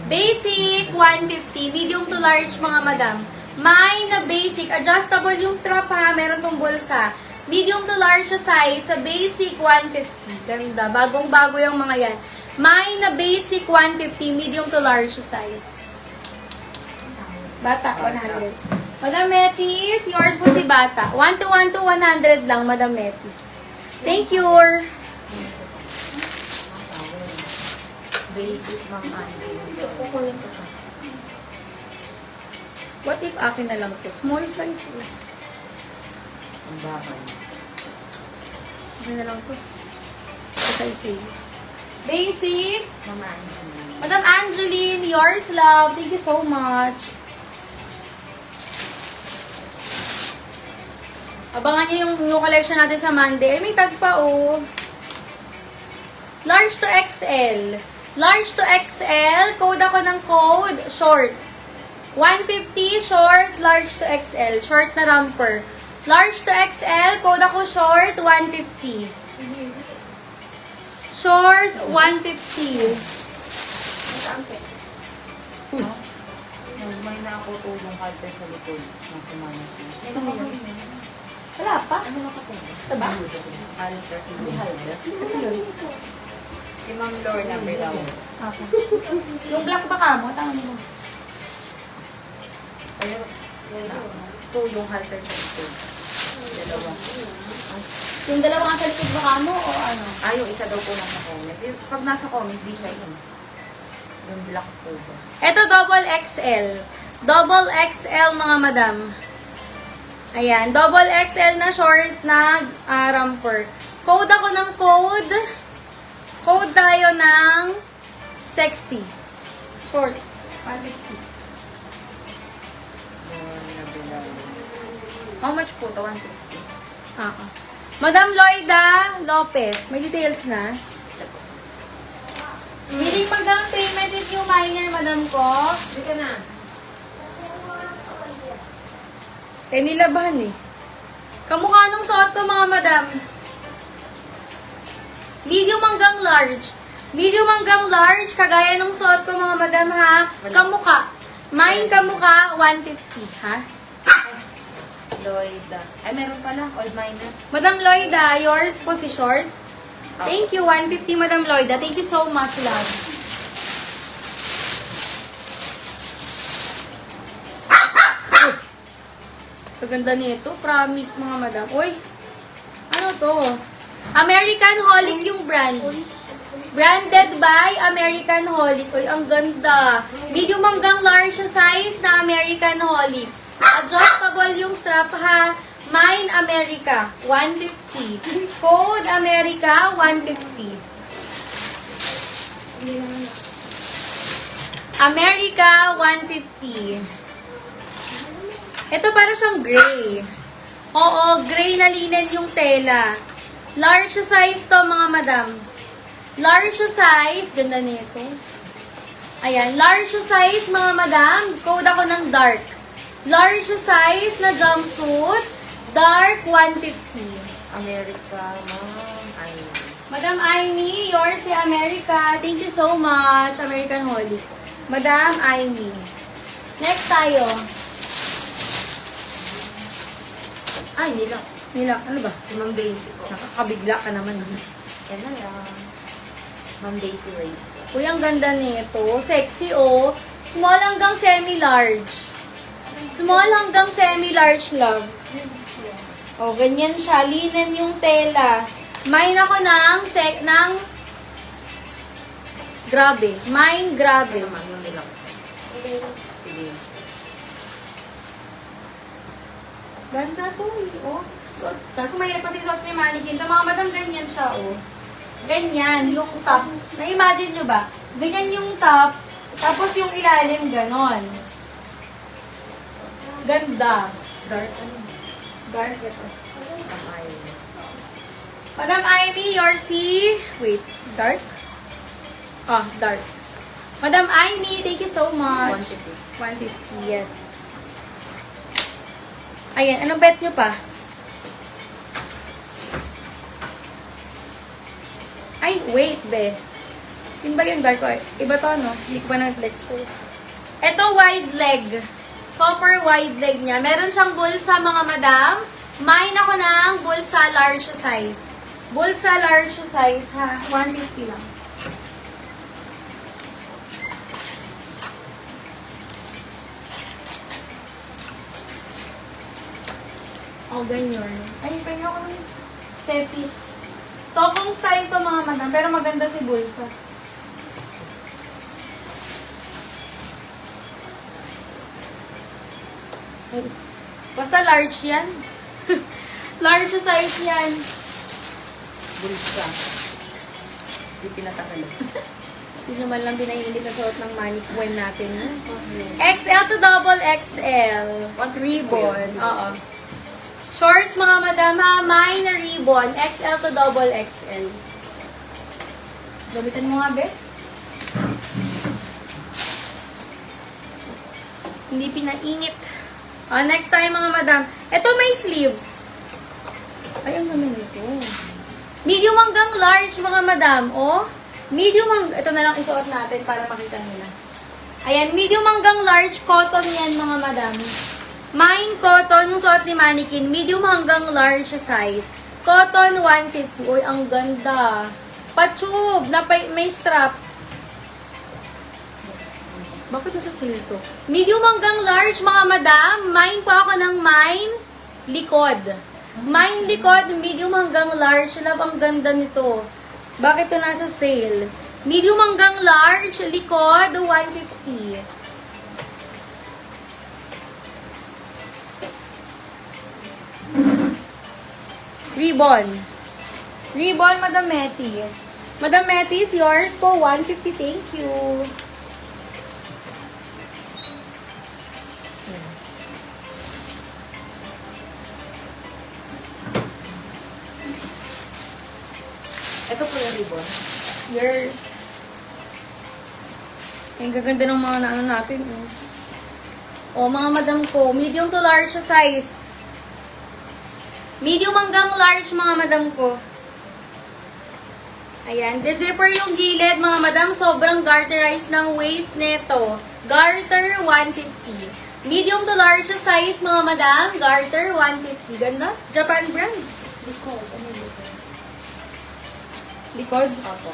Basic, 150. Medium to large, mga madam. May na basic. Adjustable yung strap ha. Meron tong bulsa. Medium to large size. Sa basic, 150. Ganda. Bagong-bago yung mga yan. May na basic, 150. Medium to large size. Bata, 100. Madam Metis, yours po si Bata. 1 to 100 lang, Madam Metis. Thank you. Basic, Ma'am Angie. What if akin na lang to? Small size. Ang bakal. Akin na lang to. Size. Basic. Ma'am Angie. Madam Angeline, yours love. Thank you so much. Abangan nyo yung new collection natin sa Monday. Ay, may tag pa, oh. Large to XL. Large to XL. Code ako ng code. Short. 150, short. Large to XL. Short na romper. Large to XL. Code ako short. 150. Short. 150. May nakakutulong halter sa likod. Nasa manatid. Saan yun? Wala pa. Ano nakatulong? Ito ba? Halter. Hindi halter. Si Ma'am Lorna Belaw. Okay. Yung black ba ka mo? Tama mo. Sa'yo, two yung halter sa likod. Dalawa. Yung dalawang asalikod ba ka mo o ano? Ah, yung isa daw po nasa comment. Pag nasa comment, di siya yun. Yung black po ba? Ito, double XL. Double XL, mga madam. Ayan, double XL na short na romper. Code ako ng code. Code tayo ng sexy. Short. 150. Lorna Belaw. How much po? 150. Madam Loida Lopez. May details na. Willing mag-down payment if you minor, madam ko. Hindi ka na. Nilabahan eh. Kamukha nung suot ko, mga madam. Medium hanggang large. Medium hanggang large, kagaya nung suot ko, mga madam, ha? Kamukha. Mine kamukha, 150, ha? Lloyda. Ay, meron pala. Old miner. Madam Loida, yours po si short. Thank you, 150, Madam Loida. Thank you so much, love. Kaganda nito. Promise, mga madam. Uy, ano to? American Holic yung brand. Branded by American Holic. Uy, ang ganda. Medium hanggang large size na American Holic. Adjustable yung strap, ha? Mine America, 150. Code America, 150. America, 150. Ito para siyang gray. Oo, gray na linen yung tela. Large size to, mga madam. Large size, ganda nito. Ayan, large size, mga madam. Code ako ng dark. Large size na jumpsuit. Dark, 150. America, Ma'am Aini. Madam Aimee, yours si America. Thank you so much, American Holly. Madam Aimee. Next tayo. Ay, nila. Nila, ano ba? Si Ma'am Daisy po. Nakakabigla ka naman. Yan na yan. Ma'am Daisy Reyes. Uy, ang ganda nito. Sexy, oh. Small hanggang semi-large. Small hanggang semi-large, love. Oh, ganyan siya. Linen yung tela. Mine ako ng grabe. Mine, grabe. Pero ma'am, yung nila. Si Daisy. Ganda to, oh. Kaso mahirap kasi suot ko yung mannequin. Ito, mga madam, ganyan siya, oh. Ganyan, yung top. Na-imagine nyo ba? Ganyan yung top, tapos yung ilalim, ganon. Ganda. Dark ano? Dark ito. Ma'am Aini. Madam Ivy, your C. Wait, dark? Ah, dark. Madam Ivy, thank you so much. 150. 150, yes. Ayan, anong bet nyo pa? Ay, wait, be. Yun ba yung dark? Iba to, no? Hindi ko pa na-flex to. Ito, wide leg. Super wide leg niya. Meron siyang bulsa, mga madam. Mine ako ng bulsa large size. Bulsa large size, ha? 150 lang. Oh, ganyan. Ay, pahinga ko ng sepit. Tokong style to, mga madam. Pero maganda si bulsa. Ay, basta large yan. Large size yan. Bulsa. Hindi pinatagal. Hindi naman lang pinahilit na suot ng mannequin natin. Ha? XL to double XL. Ribbon. Oo. Short, mga madam, ha? Mine na ribbon. XL to double XL. Gamitan mo nga, be? Hindi pinainit. Next time, mga madam. Ito may sleeves. Ay, ang ganda nito. Medium hanggang large, mga madam. Oh, medium hanggang... Ito na lang isuot natin para makita nila. Ayan, medium hanggang large. Cotton yan, mga madam. Mine cotton, yung suot ni mannequin. Medium hanggang large size. Cotton, 150. Uy, ang ganda. Patube, na may strap. Bakit nasa sale to? Medium hanggang large, mga madam. Mine po ako ng mine likod. Mine likod, medium hanggang large. Love, ang ganda nito. Bakit to nasa sale? Medium hanggang large, likod, 150. Ribbon. Ribbon, Madam Metis. Madam Metis, yours po, 150. Thank you. Ito po yung ribbon. Yours. Ang gaganda ng mga naano natin. Oh, mga madam ko, medium to large size. Medium hanggang large, mga madam ko. Ayan. The zipper yung gilid, mga madam. Sobrang garterized ng waist nito. Garter, 150. Medium to large size, mga madam. Garter, 150. Ganda. Japan brand. Likod. Ano likod? Likod. Opo.